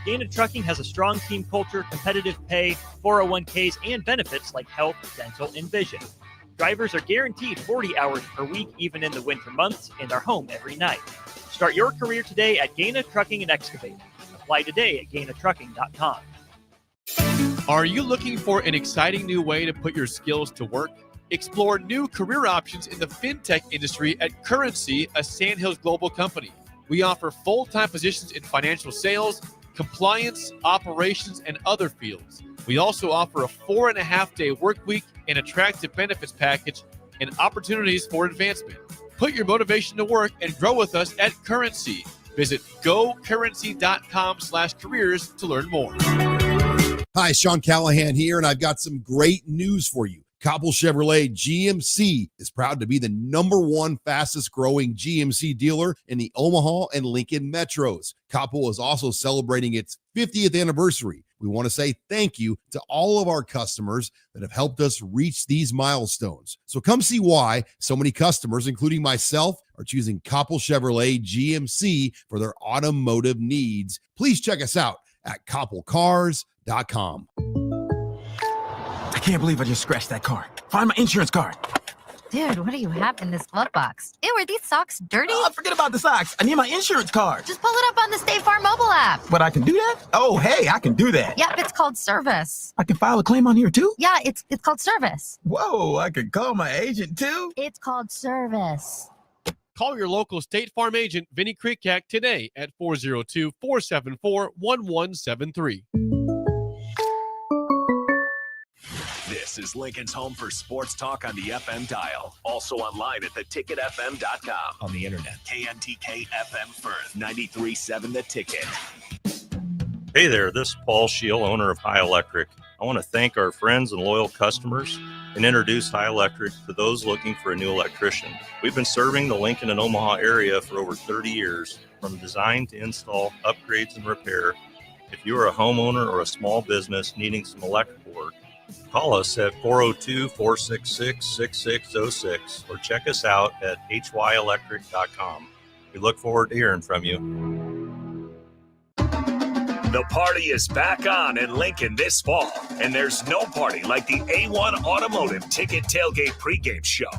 Gaina Trucking has a strong team culture, competitive pay, 401ks, and benefits like health, dental, and vision. Drivers are guaranteed 40 hours per week, even in the winter months, and are home every night. Start your career today at Gaina Trucking and Excavating. Apply today at GainaTrucking.com. Are you looking for an exciting new way to put your skills to work? Explore new career options in the fintech industry at Currency, a Sandhills global company. We offer full-time positions in financial sales, compliance, operations, and other fields. We also offer a 4.5-day work week, an attractive benefits package, and opportunities for advancement. Put your motivation to work and grow with us at Currency. Visit gocurrency.com/careers to learn more. Hi, Sean Callahan here, and I've got some great news for you. Copple Chevrolet GMC is proud to be the #1 fastest growing GMC dealer in the Omaha and Lincoln metros. Copple is also celebrating its 50th anniversary. We want to say thank you to all of our customers that have helped us reach these milestones. So come see why so many customers, including myself, are choosing Copple Chevrolet GMC for their automotive needs. Please check us out at copplecars.com. I can't believe I just scratched that car. Find my insurance card. Dude, what do you have in this glove box? Ew, are these socks dirty? Oh, forget about the socks. I need my insurance card. Just pull it up on the State Farm mobile app. But I can do that? Oh, hey, I can do that. Yep, it's called service. I can file a claim on here too? Yeah, it's called service. Whoa, I can call my agent too? It's called service. Call your local State Farm agent, Vinny Krikak, today at 402-474-1173. This is Lincoln's home for sports talk on the FM dial. Also online at theticketfm.com. On the internet. KNTK FM Firth, 93.7 The Ticket. Hey there, this is Paul Scheel, owner of High Electric. I want to thank our friends and loyal customers and introduce High Electric to those looking for a new electrician. We've been serving the Lincoln and Omaha area for over 30 years, from design to install, upgrades, and repair. If you are a homeowner or a small business needing some electrical work, call us at 402-466-6606 or check us out at hyelectric.com. We look forward to hearing from you. The party is back on in Lincoln this fall, and there's no party like the A1 Automotive Ticket Tailgate pregame show.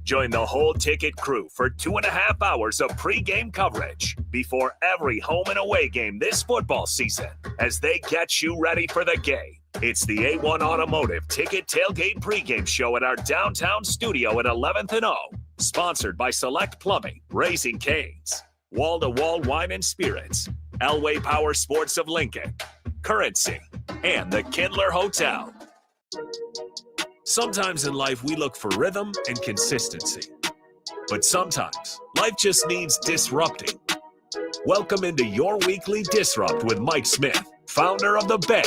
Join the whole Ticket crew for 2.5 hours of pregame coverage before every home and away game this football season as they get you ready for the game. It's the A1 Automotive Ticket Tailgate pregame show at our downtown studio at 11th and O. Sponsored by Select Plumbing, Raising Cane's, Wall to Wall Wine and Spirits, Elway Power Sports of Lincoln, Currency, and the Kindler Hotel. Sometimes in life we look for rhythm and consistency, but sometimes life just needs disrupting. Welcome into your weekly Disrupt with Mike Smith, founder of The Bay.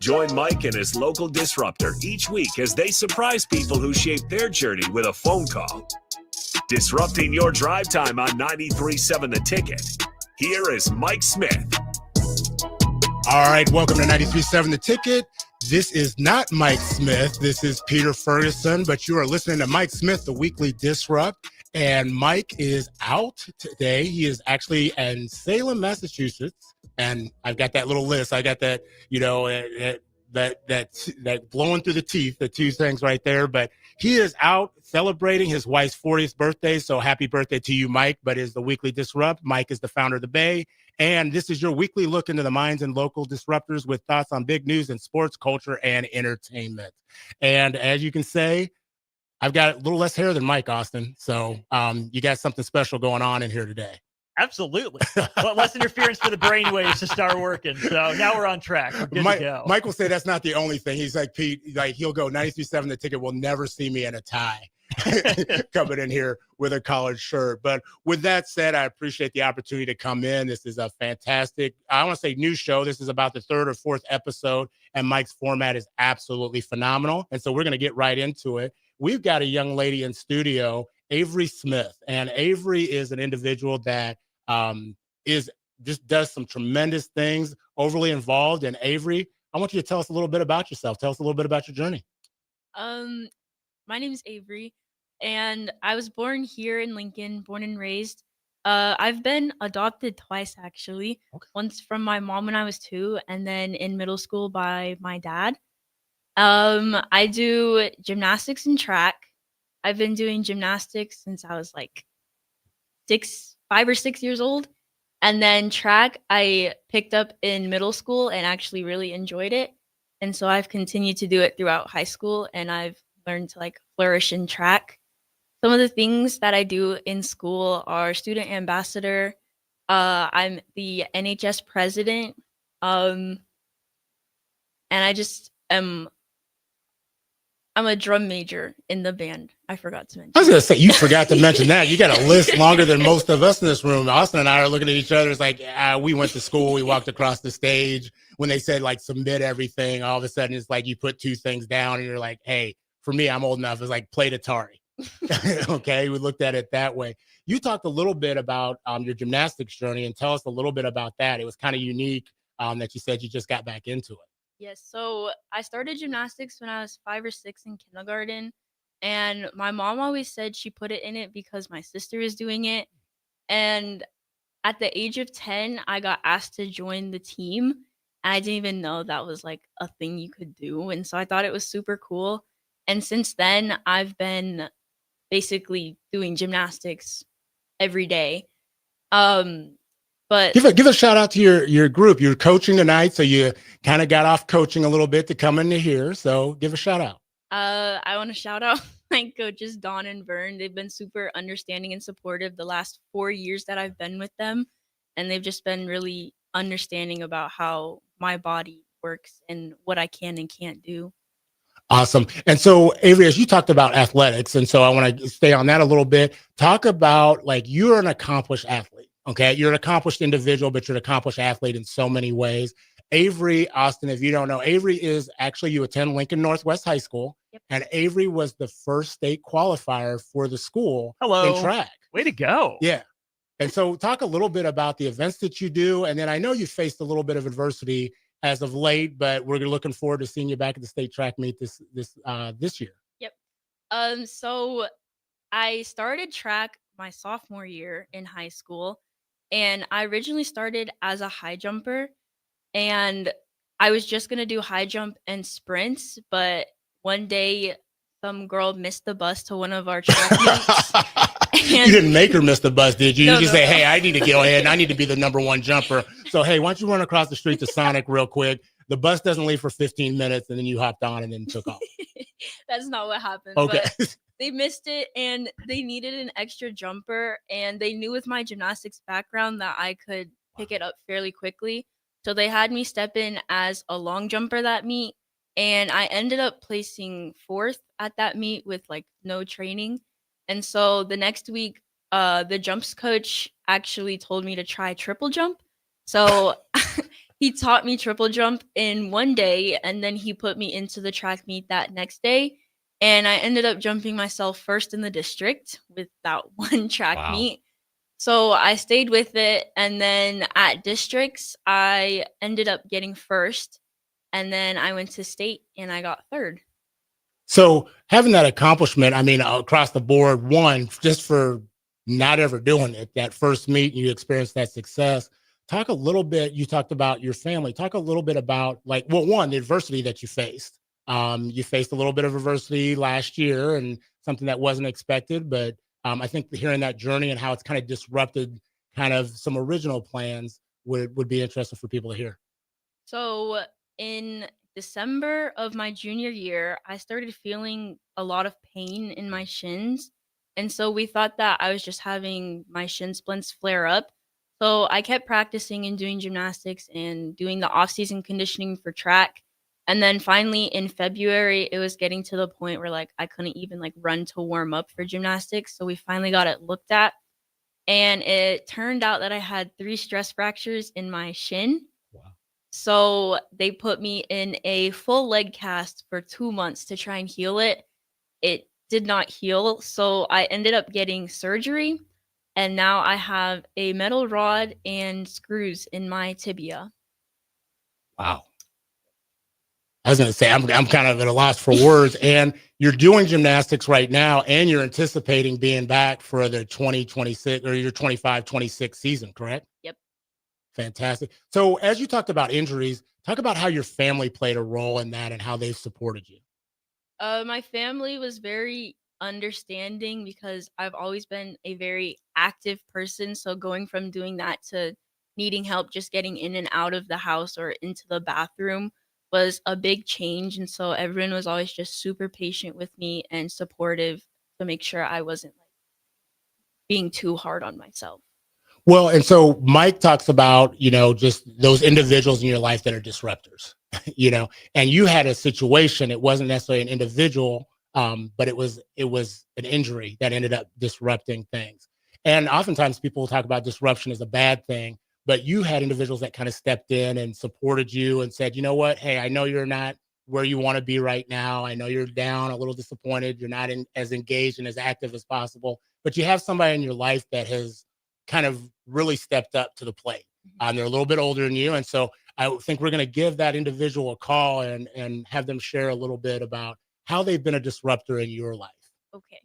Join Mike and his local disruptor each week as they surprise people who shape their journey with a phone call. Disrupting your drive time on 93.7 The Ticket. Here is Mike Smith. All right, welcome to 93.7 The Ticket. This is not Mike Smith. This is Peter Ferguson, but you are listening to Mike Smith, the weekly Disrupt. And Mike is out today. He is actually in Salem, Massachusetts. And I've got that little list. I got that, that blowing through the teeth, the two things right there. But he is out celebrating his wife's 40th birthday. So happy birthday to you, Mike. But is the weekly Disrupt. Mike is the founder of The Bay. And this is your weekly look into the minds and local disruptors with thoughts on big news in sports, culture, and entertainment. And as you can say, I've got a little less hair than Mike, Austin. So you got something special going on in here today. Absolutely. Well, less interference for the brainwaves to start working. So now we're on track. We're good to go. Mike will say that's not the only thing. He's like, Pete, like he'll go 93.7 The Ticket will never see me in a tie coming in here with a collared shirt. But with that said, I appreciate the opportunity to come in. This is a fantastic, I want to say new show. This is about the 3rd or 4th episode, and Mike's format is absolutely phenomenal. And so we're going to get right into it. We've got a young lady in studio, Avery Smith, and Avery is an individual that does some tremendous things, overly involved. And Avery, I want you to tell us a little bit about yourself. Tell us a little bit about your journey. My name is Avery, and I was born here in Lincoln, born and raised. I've been adopted twice actually. Okay. Once from my mom when I was 2, and then in middle school by my dad. I do gymnastics and track. I've been doing gymnastics since I was like 5 or 6 years old. And then track, I picked up in middle school and actually really enjoyed it. And so I've continued to do it throughout high school, and I've learned to like flourish in track. Some of the things that I do in school are student ambassador. I'm the NHS president. And I just am I'm a drum major in the band. I forgot to mention. I was going to say, you forgot to mention that. You got a list longer than most of us in this room. Austin and I are looking at each other. It's like, we went to school. We walked across the stage. When they said, like, submit everything, all of a sudden it's like you put 2 things down and you're like, hey, for me, I'm old enough. It's like, played Atari. Okay, we looked at it that way. You talked a little bit about your gymnastics journey, and tell us a little bit about that. It was kind of unique that you said you just got back into it. Yes, so I started gymnastics when I was 5 or 6 in kindergarten, and my mom always said she put it in it because my sister is doing it. And at the age of 10, I got asked to join the team. And I didn't even know that was like a thing you could do. And so I thought it was super cool. And since then, I've been basically doing gymnastics every day. But give a shout out to your group. You're coaching tonight, so you kind of got off coaching a little bit to come into here. So give a shout out. I want to shout out my coaches Dawn and Vern. They've been super understanding and supportive the last 4 years that I've been with them, and they've just been really understanding about how my body works and what I can and can't do. Awesome. And so, Avery, as you talked about athletics, and so I want to stay on that a little bit. Talk about, like, you're an accomplished athlete. Okay, you're an accomplished individual, but you're an accomplished athlete in so many ways. Avery, Austin, if you don't know, Avery is actually, you attend Lincoln Northwest High School. Yep. And Avery was the first state qualifier for the school Hello. in track. Way to go. Yeah. And so talk a little bit about the events that you do. And then I know you faced a little bit of adversity as of late, but we're looking forward to seeing you back at the state track meet this year. Yep. So I started track my sophomore year in high school, and I originally started as a high jumper, and I was just going to do high jump and sprints, but one day some girl missed the bus to one of our track meets. You didn't make her miss the bus, did you? No, You just no, say, no. hey, I need to go ahead and I need to be the number 1 jumper. So, hey, why don't you run across the street to Sonic real quick? The bus doesn't leave for 15 minutes, and then you hopped on and then took off. That's not what happened. Okay. But they missed it, and they needed an extra jumper, and they knew with my gymnastics background that I could pick it up fairly quickly. So they had me step in as a long jumper that meet, and I ended up placing 4th at that meet with like no training. And so the next week, the jumps coach actually told me to try triple jump. So he taught me triple jump in one day, and then he put me into the track meet that next day. And I ended up jumping myself first in the district with that one track meet. So I stayed with it. And then at districts, I ended up getting first. And then I went to state and I got 3rd. So having that accomplishment, I mean, across the board, one, just for not ever doing it, that first meet, you experienced that success. Talk a little bit, you talked about your family. Talk a little bit about, like, well, one, the adversity that you faced. You faced a little bit of adversity last year and something that wasn't expected, but I think hearing that journey and how it's kind of disrupted kind of some original plans would be interesting for people to hear. So in December of my junior year, I started feeling a lot of pain in my shins. And so we thought that I was just having my shin splints flare up. So I kept practicing and doing gymnastics and doing the off-season conditioning for track. And then finally in February, it was getting to the point where like I couldn't even like run to warm up for gymnastics. So we finally got it looked at. And it turned out that I had 3 stress fractures in my shin. So they put me in a full leg cast for 2 months to try and heal it. It did not heal. So I ended up getting surgery. And now I have a metal rod and screws in my tibia. Wow. I was going to say, I'm kind of at a loss for words. And you're doing gymnastics right now, and you're anticipating being back for the 2026 or your 25-26 season, correct? Yep. Fantastic. So as you talked about injuries, talk about how your family played a role in that and how they've supported you. My family was very understanding because I've always been a very active person. So going from doing that to needing help just getting in and out of the house or into the bathroom was a big change. And so everyone was always just super patient with me and supportive to make sure I wasn't like being too hard on myself. Well, and so Mike talks about, just those individuals in your life that are disruptors, and you had a situation. It wasn't necessarily an individual, but it was an injury that ended up disrupting things. And oftentimes people will talk about disruption as a bad thing, but you had individuals that kind of stepped in and supported you and said, you know what, hey, I know you're not where you want to be right now. I know you're down, a little disappointed. You're not as engaged and as active as possible, but you have somebody in your life that has kind of really stepped up to the plate. They're a little bit older than you. And so I think we're going to give that individual a call and have them share a little bit about how they've been a disruptor in your life. Okay.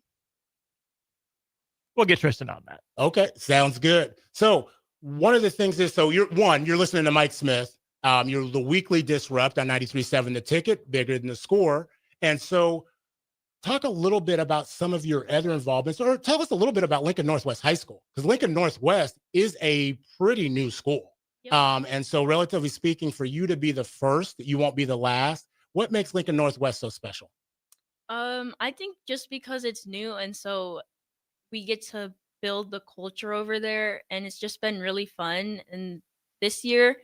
We'll get Tristan on that. Okay. Sounds good. So one of the things is, so you're listening to Mike Smith. You're the weekly disrupt on 93.7 The Ticket, bigger than the score. And so talk a little bit about some of your other involvements, or tell us a little bit about Lincoln Northwest High School, because Lincoln Northwest is a pretty new school. Yep. And so relatively speaking, for you to be the first, you won't be the last. What makes Lincoln Northwest so special? I think just because it's new, and so we get to build the culture over there, and it's just been really fun. And this year,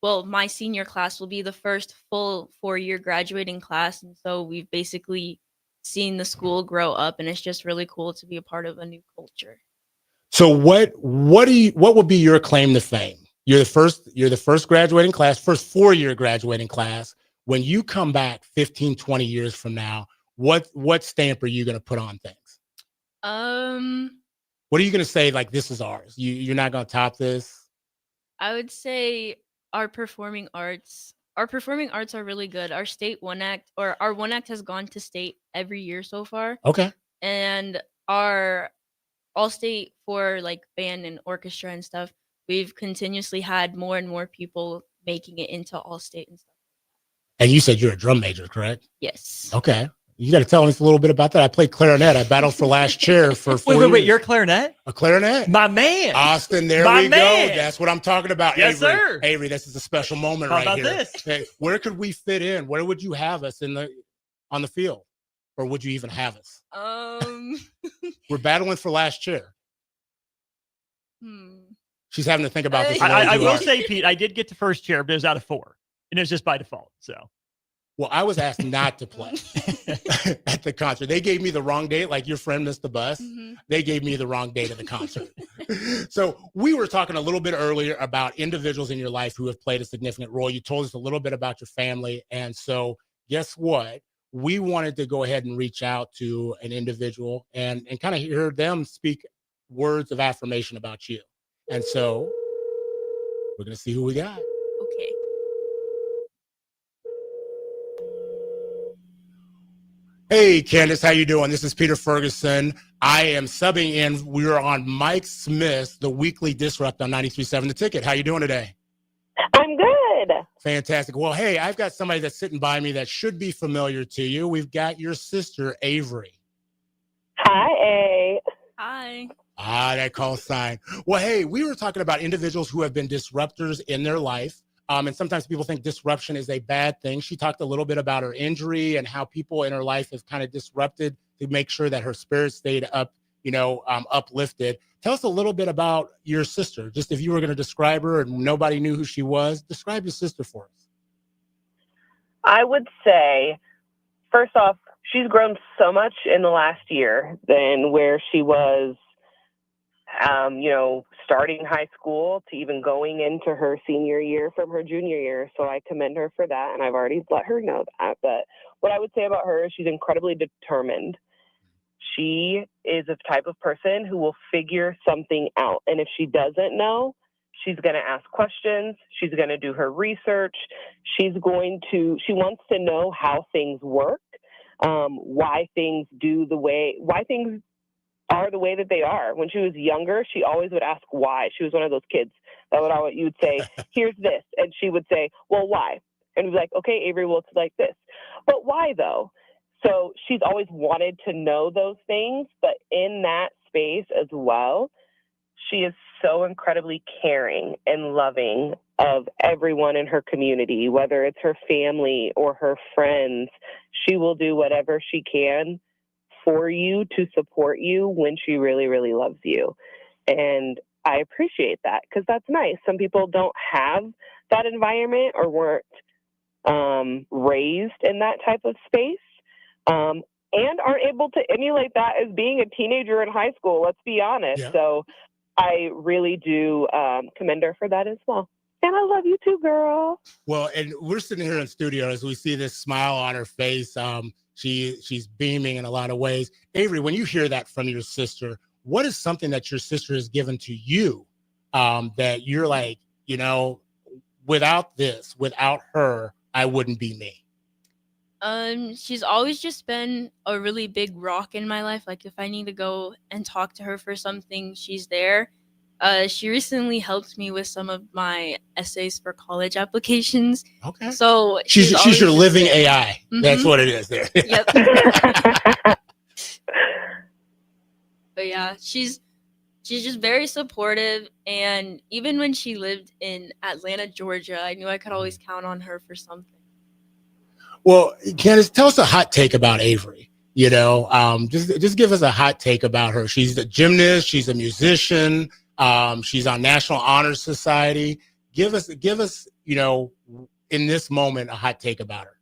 well, my senior class will be the first full 4-year graduating class, and so we've basically seen the school grow up, and it's just really cool to be a part of a new culture. So what would be your claim to fame? You're the first graduating class, first 4-year graduating class. When you come back 15, 20 years from now, what stamp are you going to put on things? What are you going to say, like, this is ours? You're not going to top this? I would say our performing arts are really good. Our state one act, or our one act, has gone to state every year so far. Okay. And our all state for like band and orchestra and stuff, we've continuously had more and more people making it into all state and stuff. And you said you're a drum major, correct? Yes. Okay. You got to tell us a little bit about that. I played clarinet. I battled for last chair for 4 years. Wait, you're a clarinet? A clarinet? My man. Austin, there My we man. go. That's what I'm talking about. Yes, Avery. sir. Avery, this is a special moment How right about here. this? Hey, where could we fit in? Where would you have us on the field? Or would you even have us? We're battling for last chair. She's having to think about this. I will say, Pete, I did get to first chair, but it was out of 4. And it was just by default. So. Well, I was asked not to play at the concert. They gave me the wrong date, like your friend missed the bus. Mm-hmm. They gave me the wrong date of the concert. So we were talking a little bit earlier about individuals in your life who have played a significant role. You told us a little bit about your family. And so guess what? We wanted to go ahead and reach out to an individual and kind of hear them speak words of affirmation about you. And so we're going to see who we got. Okay. Hey, Candace, how you doing? This is Peter Ferguson. I am subbing in. We're on Mike Smith, the weekly disrupt on 93.7 The Ticket. How you doing today? I'm good. Fantastic. Well, hey, I've got somebody that's sitting by me that should be familiar to you. We've got your sister, Avery. Hi, A. Hi. That call sign. Well, hey, we were talking about individuals who have been disruptors in their life. And sometimes people think disruption is a bad thing. She talked a little bit about her injury and how people in her life have kind of disrupted to make sure that her spirit stayed up, uplifted. Tell us a little bit about your sister. Just if you were going to describe her and nobody knew who she was, describe your sister for us. I would say, first off, she's grown so much in the last year than where she was, starting high school to even going into her senior year from her junior year. So I commend her for that. And I've already let her know that. But what I would say about her is she's incredibly determined. She is a type of person who will figure something out. And if she doesn't know, She's going to ask questions. She's going to do her research. She wants to know how things work, why things are the way that they are. When she was younger, she always would ask why. She was one of those kids that you would say, here's this. And she would say, well, why? And we'd be like, okay, Avery, well, it's like this. But why though? So she's always wanted to know those things, but in that space as well, she is so incredibly caring and loving of everyone in her community, whether it's her family or her friends. She will do whatever she can for you to support you when she really, really loves you. And I appreciate that because that's nice. Some people don't have that environment or weren't raised in that type of space. And aren't able to emulate that as being a teenager in high school, let's be honest. Yeah. So I really do commend her for that as well. And I love you too, girl. Well, and we're sitting here in studio as we see this smile on her face. She's beaming in a lot of ways. Avery, when you hear that from your sister, what is something that your sister has given to you that you're like, without her, I wouldn't be me? She's always just been a really big rock in my life. Like if I need to go and talk to her for something, she's there. She recently helped me with some of my essays for college applications. Okay. So she's your living AI. Mm-hmm. That's what it is there. Yep. But yeah, she's just very supportive. And even when she lived in Atlanta, Georgia, I knew I could always count on her for something. Well, Candace, tell us a hot take about Avery. Just give us a hot take about her. She's a gymnast. She's a musician. She's on National Honor Society. Give us, in this moment, a hot take about her.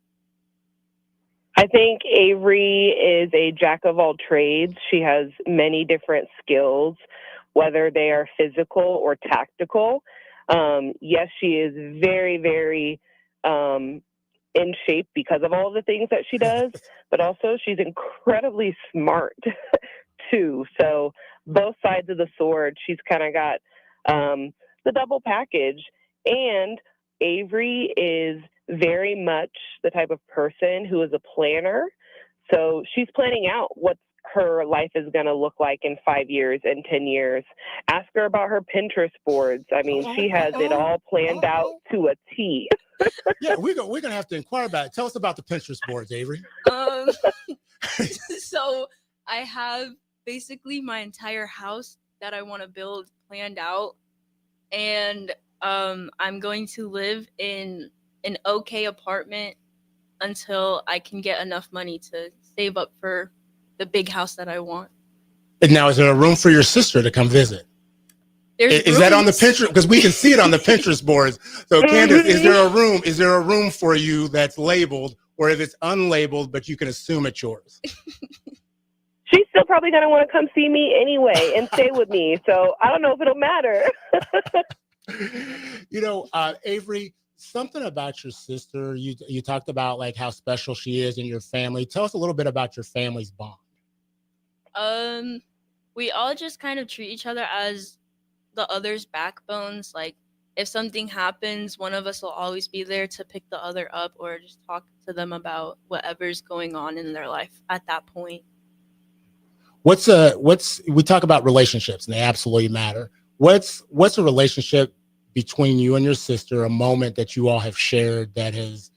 I think Avery is a jack of all trades. She has many different skills, whether they are physical or tactical. Yes, she is very, very in shape because of all the things that she does, but also she's incredibly smart too. So both sides of the sword, she's kind of got the double package. And Avery is very much the type of person who is a planner. So she's planning out what her life is going to look like in 5 years and 10 years. Ask her about her Pinterest boards. I mean, she has it all planned out to a T. Yeah, we're gonna have to inquire about it. Tell us about the Pinterest boards, Avery. So I have basically my entire house that I want to build planned out, and I'm going to live in an okay apartment until I can get enough money to save up for the big house that I want. And now, is there a room for your sister to come visit? Is that on the Pinterest? Because we can see it on the Pinterest boards. So, Candace, is there a room for you that's labeled, or if it's unlabeled, but you can assume it's yours? She's still probably going to want to come see me anyway and stay with me. So I don't know if it'll matter. Avery, something about your sister. You talked about like how special she is in your family. Tell us a little bit about your family's bond. We all just kind of treat each other as the other's backbones. Like if something happens, one of us will always be there to pick the other up or just talk to them about whatever's going on in their life at that point. We talk about relationships and they absolutely matter. What's a relationship between you and your sister, a moment that you all have shared that has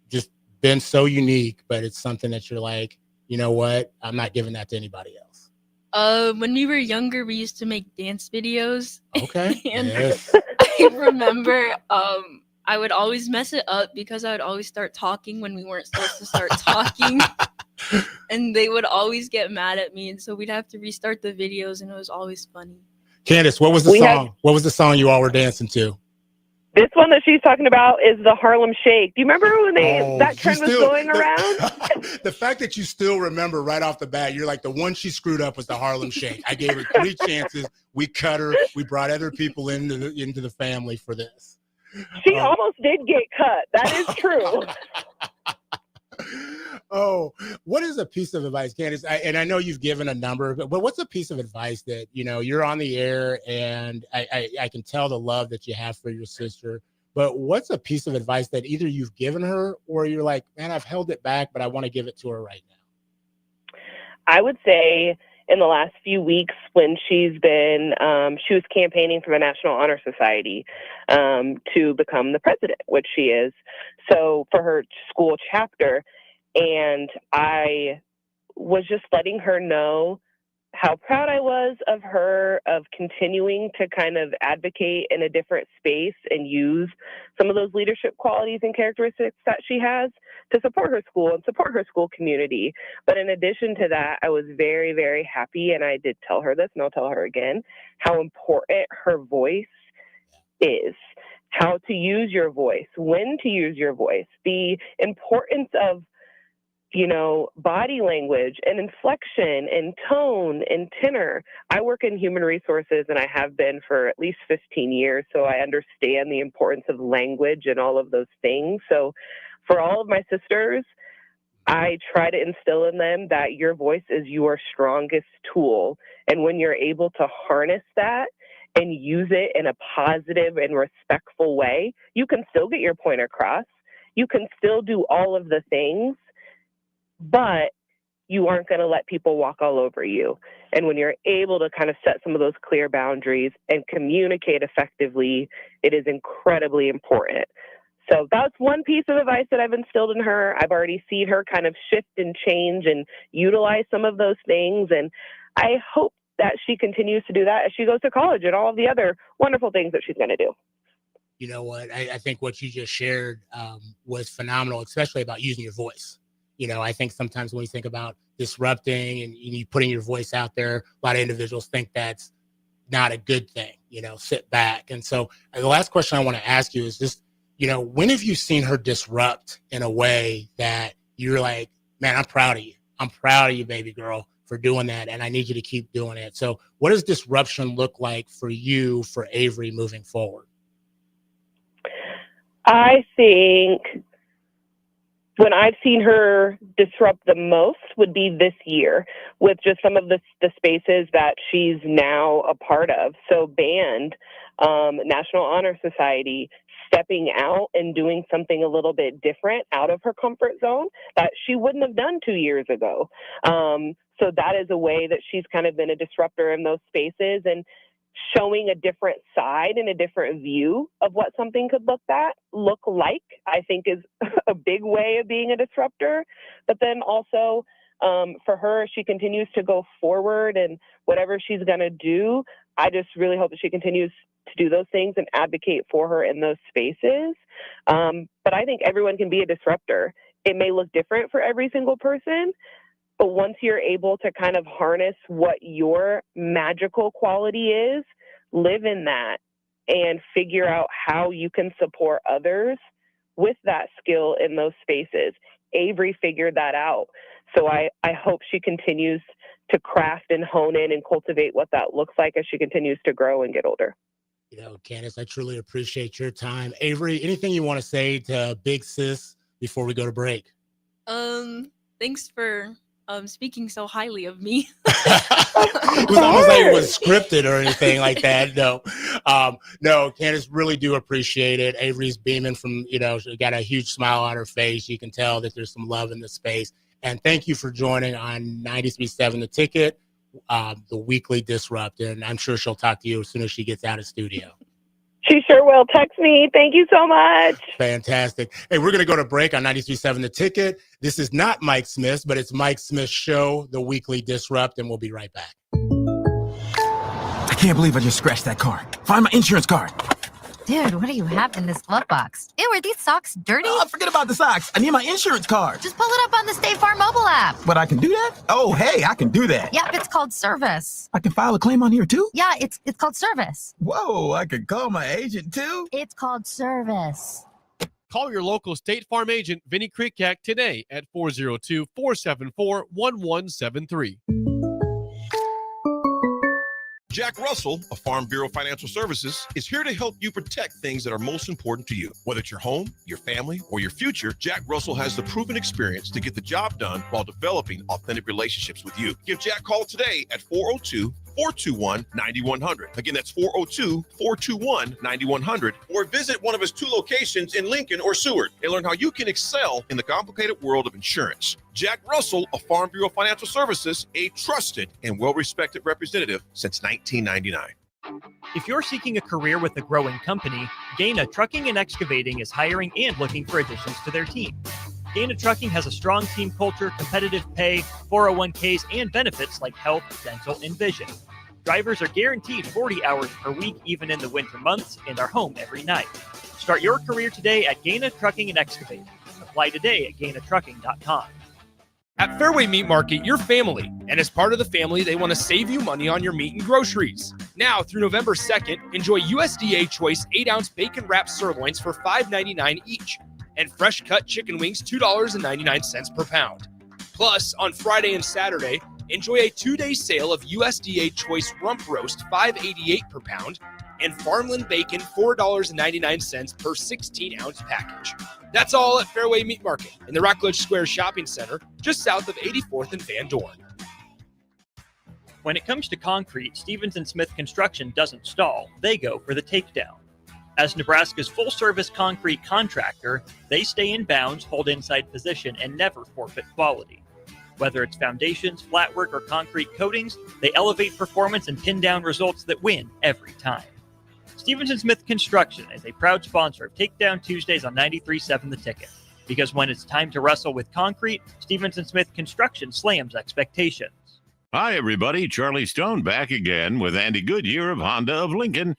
just been so unique, but it's something that you're like, you know what? I'm not giving that to anybody else. When we were younger, we used to make dance videos. Okay. And yes. I remember I would always mess it up because I would always start talking when we weren't supposed to start talking. And they would always get mad at me. And so we'd have to restart the videos, and it was always funny. Candace, what was the song? What was the song you all were dancing to? This one that she's talking about is the Harlem Shake. Do you remember when that trend was going around? The fact that you still remember right off the bat, you're like, the one she screwed up was the Harlem Shake. I gave her 3 chances. We cut her. We brought other people into the family for this. She almost did get cut. That is true. Oh, what is a piece of advice, Candace? And I know you've given a number, but what's a piece of advice that, you're on the air and I can tell the love that you have for your sister, but what's a piece of advice that either you've given her or you're like, man, I've held it back, but I want to give it to her right now? I would say in the last few weeks when she was campaigning for the National Honor Society to become the president, which she is. So for her school chapter, and I was just letting her know how proud I was of her, of continuing to kind of advocate in a different space and use some of those leadership qualities and characteristics that she has to support her school and support her school community. But in addition to that, I was very, very happy, and I did tell her this, and I'll tell her again, how important her voice is, how to use your voice, when to use your voice, the importance of body language and inflection and tone and tenor. I work in human resources and I have been for at least 15 years. So I understand the importance of language and all of those things. So for all of my sisters, I try to instill in them that your voice is your strongest tool. And when you're able to harness that and use it in a positive and respectful way, you can still get your point across. You can still do all of the things, but you aren't going to let people walk all over you. And when you're able to kind of set some of those clear boundaries and communicate effectively, it is incredibly important. So that's one piece of advice that I've instilled in her. I've already seen her kind of shift and change and utilize some of those things. And I hope that she continues to do that as she goes to college and all of the other wonderful things that she's going to do. You know what? I think what you just shared was phenomenal, especially about using your voice. I think sometimes when we think about disrupting and you putting your voice out there, a lot of individuals think that's not a good thing, sit back. And so the last question I want to ask you is just, when have you seen her disrupt in a way that you're like, man, I'm proud of you. I'm proud of you, baby girl, for doing that. And I need you to keep doing it. So what does disruption look like for you, for Avery, moving forward? I think when I've seen her disrupt the most would be this year with just some of the spaces that she's now a part of. So band, National Honor Society, stepping out and doing something a little bit different out of her comfort zone that she wouldn't have done 2 years ago. So that is a way that she's kind of been a disruptor in those spaces and showing a different side and a different view of what something could look like, I think is a big way of being a disruptor. But then also for her, she continues to go forward and whatever she's going to do, I just really hope that she continues to do those things and advocate for her in those spaces. But I think everyone can be a disruptor. It may look different for every single person, but once you're able to kind of harness what your magical quality is, live in that and figure out how you can support others with that skill in those spaces. Avery figured that out. So I hope she continues to craft and hone in and cultivate what that looks like as she continues to grow and get older. Candace, I truly appreciate your time. Avery, anything you want to say to Big Sis before we go to break? Thanks for speaking so highly of me. It was almost like it was scripted or anything like that. No, Candace, really do appreciate it. Avery's beaming from, she got a huge smile on her face. You can tell that there's some love in the space. And thank you for joining on 93.7 The Ticket, the weekly Disrupt. And I'm sure she'll talk to you as soon as she gets out of studio. She sure will. Text me. Thank you so much. Fantastic. Hey, we're going to go to break on 93.7 The Ticket. This is not Mike Smith, but it's Mike Smith's show, The Weekly Disrupt, and we'll be right back. I can't believe I just scratched that car. Find my insurance card. Dude, what do you have in this glove box? Ew, are these socks dirty? Oh, forget about the socks. I need my insurance card. Just pull it up on the State Farm mobile app. But I can do that? Oh, hey, I can do that. Yep, it's called service. I can file a claim on here too? Yeah, it's called service. Whoa, I can call my agent too? It's called service. Call your local State Farm agent, Vinny Krikak, today at 402-474-1173. Jack Russell of Farm Bureau Financial Services is here to help you protect things that are most important to you. Whether it's your home, your family, or your future, Jack Russell has the proven experience to get the job done while developing authentic relationships with you. Give Jack a call today at 402-421-9100. Again, that's 402-421-9100. Or visit one of his 2 locations in Lincoln or Seward and learn how you can excel in the complicated world of insurance. Jack Russell of Farm Bureau Financial Services, a trusted and well-respected representative since 1999. If you're seeking a career with a growing company, Gaina Trucking and Excavating is hiring and looking for additions to their team. Gaina Trucking has a strong team culture, competitive pay, 401ks, and benefits like health, dental, and vision. Drivers are guaranteed 40 hours per week, even in the winter months, and are home every night. Start your career today at Gaina Trucking and Excavating. Apply today at gainatrucking.com. At Fairway Meat Market, you're family, and as part of the family, they want to save you money on your meat and groceries. Now, through November 2nd, enjoy USDA Choice 8-ounce bacon-wrapped sirloins for $5.99 each, and fresh-cut chicken wings $2.99 per pound. Plus, on Friday and Saturday, enjoy a 2-day sale of USDA Choice Rump Roast $5.88 per pound, and Farmland Bacon $4.99 per 16-ounce package. That's all at Fairway Meat Market in the Rockledge Square Shopping Center, just south of 84th and Van Dorn. When it comes to concrete, Stevens & Smith Construction doesn't stall. They go for the takedown. As Nebraska's full-service concrete contractor, they stay in bounds, hold inside position, and never forfeit quality. Whether it's foundations, flatwork, or concrete coatings, they elevate performance and pin down results that win every time. Stevens & Smith Construction is a proud sponsor of Takedown Tuesdays on 93.7 The Ticket. Because when it's time to wrestle with concrete, Stevens & Smith Construction slams expectations. Hi, everybody. Charlie Stone back again with Andy Goodyear of Honda of Lincoln.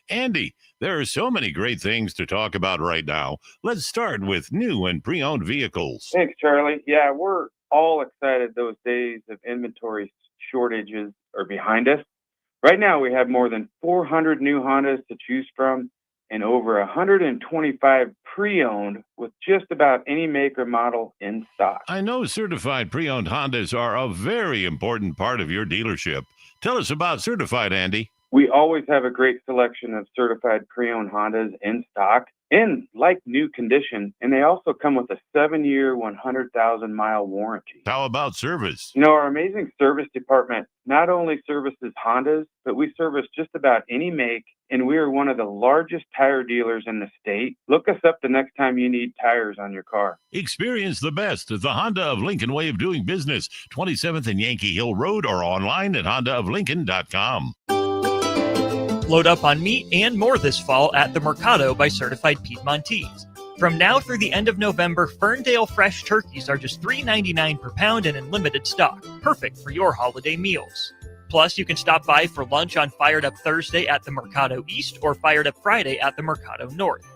Andy, there are so many great things to talk about right now. Let's start with new and pre-owned vehicles. Thanks, Charlie. Yeah, we're all excited those days of inventory shortages are behind us. Right now, we have more than 400 new Hondas to choose from and over 125 pre-owned with just about any make or model in stock. I know certified pre-owned Hondas are a very important part of your dealership. Tell us about certified, Andy. We always have a great selection of certified pre-owned Hondas in stock in like new condition, and they also come with a 7-year, 100,000-mile warranty. How about service? You know, our amazing service department not only services Hondas, but we service just about any make, and we are one of the largest tire dealers in the state. Look us up the next time you need tires on your car. Experience the best at the Honda of Lincoln way of doing business, 27th and Yankee Hill Road, or online at hondaoflincoln.com. Load up on meat and more this fall at the Mercado by Certified Piedmontese. From now through the end of November, Ferndale fresh turkeys are just $3.99 per pound and in limited stock, perfect for your holiday meals. Plus, you can stop by for lunch on Fired Up Thursday at the Mercado East or Fired Up Friday at the Mercado North.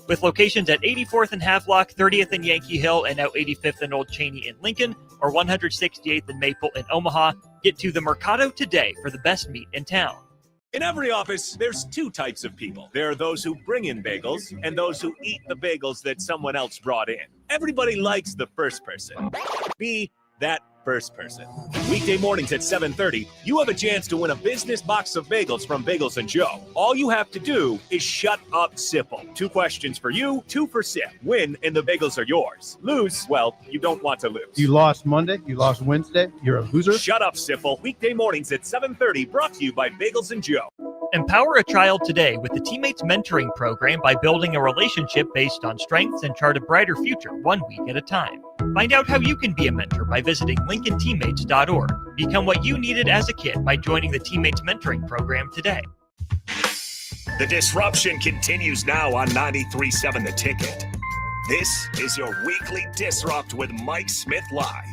With locations at 84th and Havelock, 30th and Yankee Hill, and now 85th and Old Cheney in Lincoln, or 168th and Maple in Omaha, get to the Mercado today for the best meat in town. In every office, there's 2 types of people. There are those who bring in bagels and those who eat the bagels that someone else brought in. Everybody likes the first person. Be that first person. Weekday mornings at 7:30, you have a chance to win a business box of bagels from Bagels & Joe. All you have to do is shut up, Sipple. 2 questions for you, 2 for Sip. Win, and the bagels are yours. Lose, well, you don't want to lose. You lost Monday, you lost Wednesday, you're a loser. Shut up, Sipple. Weekday mornings at 7:30, brought to you by Bagels & Joe. Empower a child today with the Teammates Mentoring Program by building a relationship based on strengths and chart a brighter future 1 week at a time. Find out how you can be a mentor by visiting LincolnTeammates.org. Become what you needed as a kid by joining the Teammates Mentoring Program today. The disruption continues now on 93.7 The Ticket. This is your weekly Disrupt with Mike Smith Live.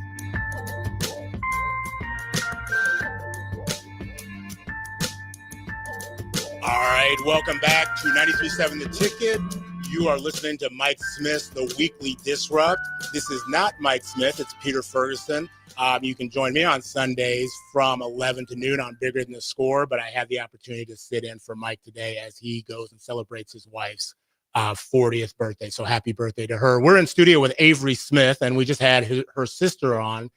All right, welcome back to 93.7 The Ticket. You are listening to Mike Smith's The Weekly Disrupt. This is not Mike Smith, it's Peter Ferguson. You can join me on Sundays from 11 to noon on Bigger Than the Score, but I had the opportunity to sit in for Mike today as he goes and celebrates his wife's 40th birthday. So happy birthday to her. We're in studio with Avery Smith, and we just had her sister on,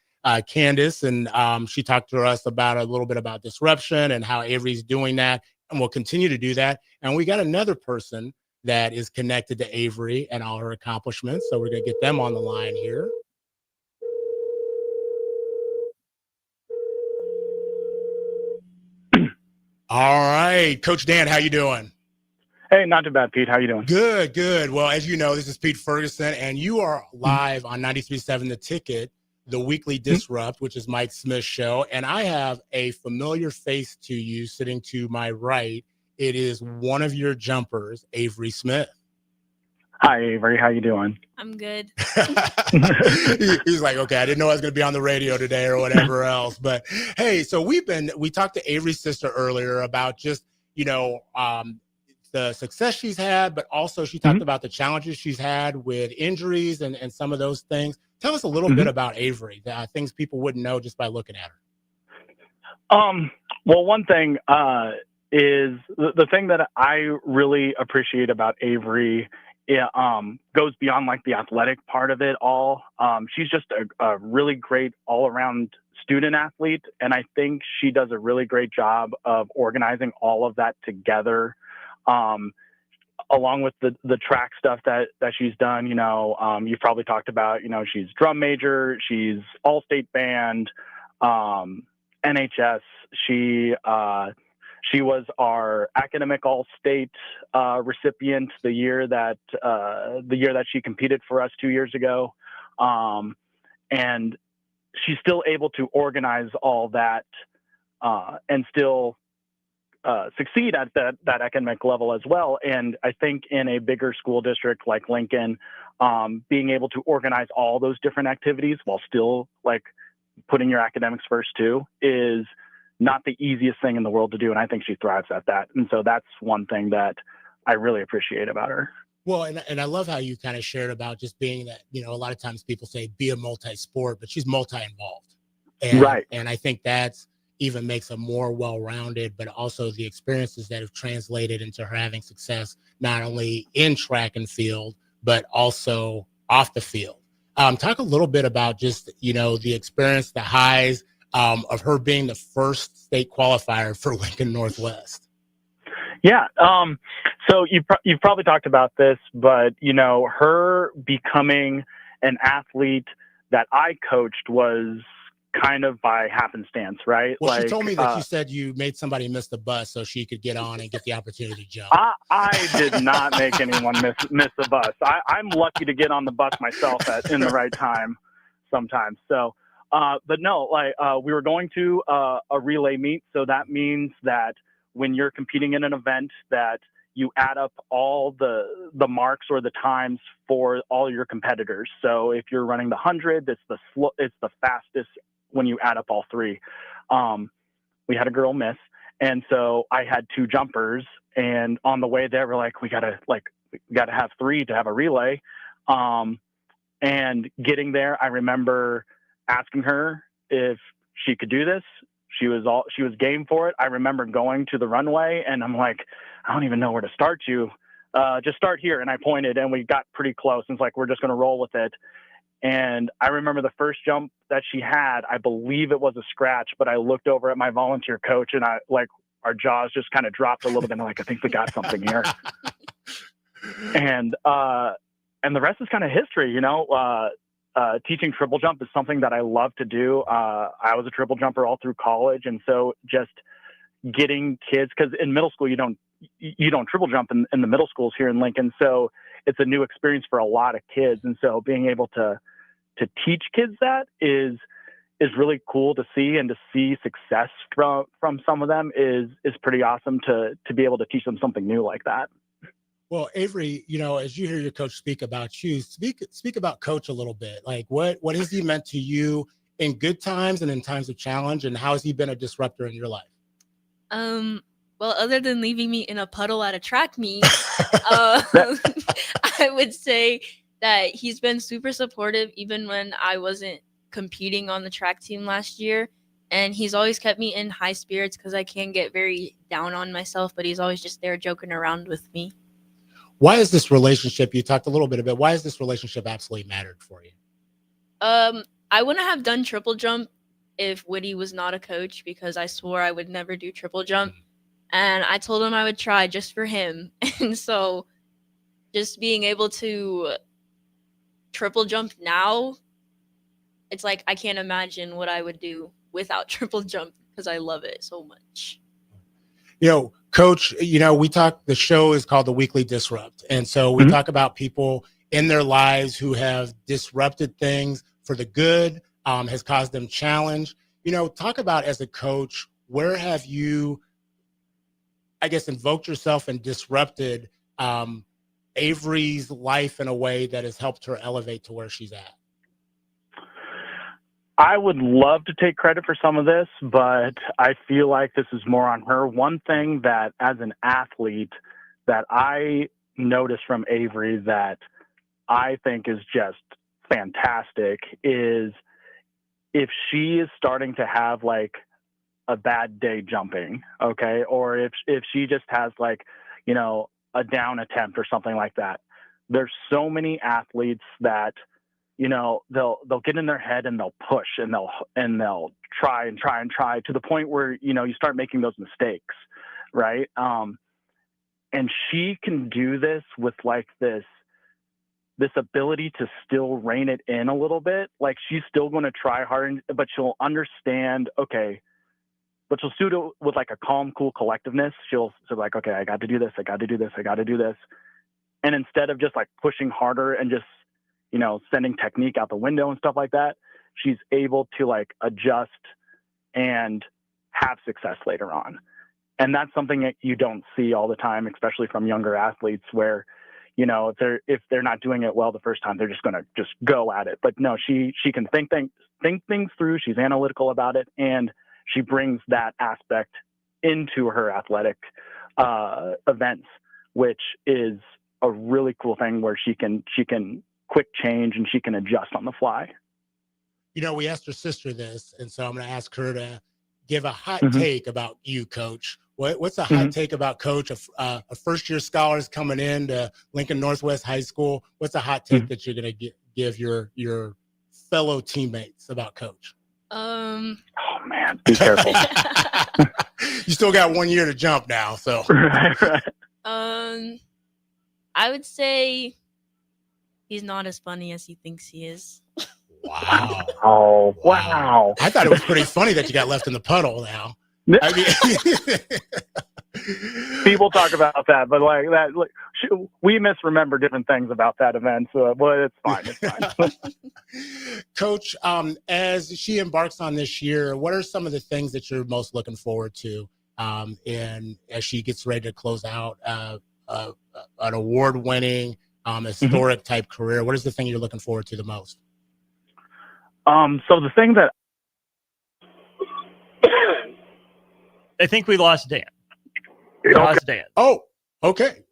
Candace, and she talked to us about a little bit about disruption and how Avery's doing that and will continue to do that. And we got another person that is connected to Avery and all her accomplishments. So we're going to get them on the line here. All right, Coach Dan, how you doing? Hey, not too bad, Pete. How you doing? Good, good. Well, as you know, this is Pete Ferguson, and you are live on 93.7 The Ticket, the weekly Disrupt, which is Mike Smith's show. And I have a familiar face to you sitting to my right. It is one of your jumpers, Avery Smith. Hi, Avery. How you doing? I'm good. He's like, okay, I didn't know I was going to be on the radio today or whatever else. But hey, so we talked to Avery's sister earlier about just, the success she's had, but also she talked about the challenges she's had with injuries and some of those things. Tell us a little bit about Avery, things people wouldn't know just by looking at her. Well, one thing is the thing that I really appreciate about Avery. It goes beyond like the athletic part of it all. She's just a really great all-around student athlete, and I think she does a really great job of organizing all of that together, along with the track stuff that she's done. You've probably talked about, she's drum major, she's all-state band, NHS. She was our academic all-state recipient the year that she competed for us 2 years ago, and she's still able to organize all that and still succeed at that academic level as well. And I think in a bigger school district like Lincoln, being able to organize all those different activities while still like putting your academics first too is not the easiest thing in the world to do. And I think she thrives at that. And so that's one thing that I really appreciate about her. Well, and I love how you kind of shared about just being that, a lot of times people say be a multi-sport, but she's multi-involved. Right. And I think that's even makes her more well-rounded, but also the experiences that have translated into her having success, not only in track and field, but also off the field. Talk a little bit about just, the experience, the highs, of her being the first state qualifier for Lincoln Northwest. Yeah. So you've probably talked about this, but, her becoming an athlete that I coached was kind of by happenstance, right? Well, she told me that you said you made somebody miss the bus so she could get on and get the opportunity to jump. I did not make anyone miss the bus. I'm lucky to get on the bus myself in the right time sometimes. So, but no, we were going to a relay meet. So that means that when you're competing in an event that you add up all the marks or the times for all your competitors. So if you're running the 100, it's the fastest when you add up all three. We had a girl miss. And so I had two jumpers, and on the way there, we're like, we gotta have three to have a relay. And getting there, I remember asking her if she could do this. She was game for it. I remember going to the runway, and I'm like, I don't even know where to start you. Just start here. And I pointed, and we got pretty close. And it's like, we're just going to roll with it. And I remember the first jump that she had, I believe it was a scratch, but I looked over at my volunteer coach, and our jaws just kind of dropped a little bit. And I think we got something here. And the rest is kind of history, teaching triple jump is something that I love to do. I was a triple jumper all through college. And so just getting kids, because in middle school, you don't triple jump in the middle schools here in Lincoln. So it's a new experience for a lot of kids. And so being able to teach kids that is really cool to see, and to see success from some of them is pretty awesome to be able to teach them something new like that. Well, Avery, as you hear your coach speak about you, speak about Coach a little bit. Like what has he meant to you in good times and in times of challenge, and how has he been a disruptor in your life? Well, other than leaving me in a puddle at a track meet, I would say that he's been super supportive even when I wasn't competing on the track team last year. And he's always kept me in high spirits because I can get very down on myself, but he's always just there joking around with me. Why is this relationship, you talked a little bit about, why has this relationship absolutely mattered for you? I wouldn't have done triple jump if Woody was not a coach, because I swore I would never do triple jump. And I told him I would try just for him. And so just being able to triple jump now, it's like I can't imagine what I would do without triple jump, because I love it so much. Coach, the show is called The Weekly Disrupt. And so we talk about people in their lives who have disrupted things for the good, has caused them challenge. Talk about, as a coach, where have you, I guess, invoked yourself and disrupted Avery's life in a way that has helped her elevate to where she's at? I would love to take credit for some of this, but I feel like this is more on her. One thing that, as an athlete, that I noticed from Avery that I think is just fantastic is if she is starting to have like a bad day jumping, okay, or if she just has like, a down attempt or something like that. There's so many athletes that, they'll get in their head and they'll push and they'll try to the point where, you start making those mistakes. Right. And she can do this with like this ability to still rein it in a little bit. Like, she's still going to try hard, but she'll understand, okay, but she'll do it with like a calm, cool collectiveness. She'll like, okay, I got to do this. I got to do this. I got to do this. And instead of just like pushing harder and just, sending technique out the window and stuff like that, she's able to like adjust and have success later on. And that's something that you don't see all the time, especially from younger athletes, where, if they're not doing it well the first time, they're just going to just go at it. But no, she can think things through. She's analytical about it, and she brings that aspect into her athletic events, which is a really cool thing where she can quick change and she can adjust on the fly. We asked her sister this, and so I'm going to ask her to give a hot take about you, Coach. What's a hot take about Coach? A first-year scholar is coming in to Lincoln Northwest High School. What's a hot take that you're going to give your fellow teammates about Coach? Oh man, be careful. You still got 1 year to jump now, so. Right. I would say he's not as funny as he thinks he is. Wow. Oh, wow. I thought it was pretty funny that you got left in the puddle now. I mean, people talk about that, but like that, we misremember different things about that event. So, but it's fine. It's fine. Coach, as she embarks on this year, what are some of the things that you're most looking forward to? And as she gets ready to close out an award-winning, historic type career, what is the thing you're looking forward to the most? So the thing that I think we lost Dan. Lost Dan. Oh, okay.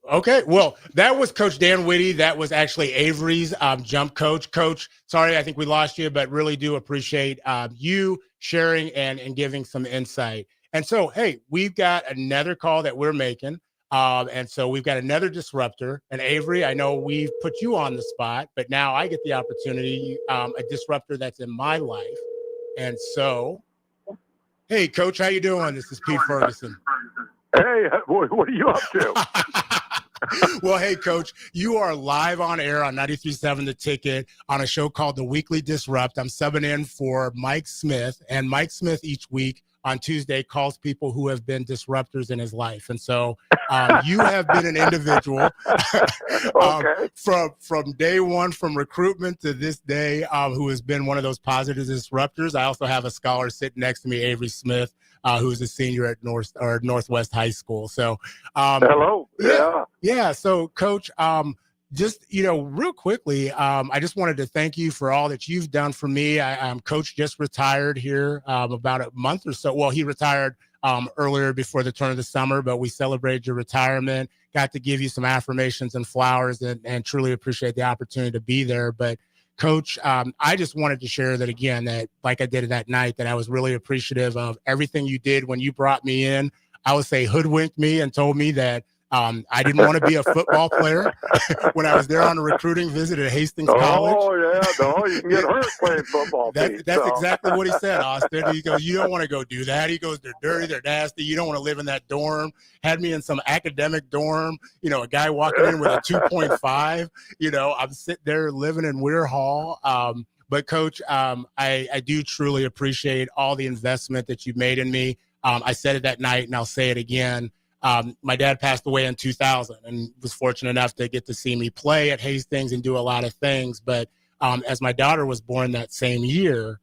Well, that was Coach Dan Whitty. That was actually Avery's jump coach. Coach, sorry, I think we lost you, but really do appreciate you sharing and giving some insight. And so, hey, we've got another call that we're making. And so we've got another disruptor. And Avery, I know we've put you on the spot, but now I get the opportunity, a disruptor that's in my life. And so, hey, Coach, how you doing? This is Pete Ferguson. Hey, what are you up to? Well, hey, Coach, you are live on air on 93.7 The Ticket on a show called The Weekly Disrupt. I'm subbing in for Mike Smith, and Mike Smith each week on Tuesday calls people who have been disruptors in his life. And so you have been an individual from day one, from recruitment to this day, who has been one of those positive disruptors. I also have a scholar sitting next to me, Avery Smith, who's a senior at Northwest High School. So hello. Yeah. So, Coach, just, real quickly, I just wanted to thank you for all that you've done for me. Coach just retired here about a month or so. Well, he retired earlier before the turn of the summer, but we celebrated your retirement, got to give you some affirmations and flowers, and truly appreciate the opportunity to be there. But Coach, I just wanted to share that again, that like I did that night, that I was really appreciative of everything you did when you brought me in. I would say hoodwinked me and told me that I didn't want to be a football player when I was there on a recruiting visit at Hastings College. Oh, yeah. No, you can get hurt playing football. That's exactly what he said, Austin. He goes, you don't want to go do that. He goes, they're dirty, they're nasty. You don't want to live in that dorm. Had me in some academic dorm, a guy walking in with a 2.5. I'm sitting there living in Weir Hall. But, Coach, I do truly appreciate all the investment that you've made in me. I said it that night, and I'll say it again. My dad passed away in 2000 and was fortunate enough to get to see me play at Hastings and do a lot of things. But as my daughter was born that same year,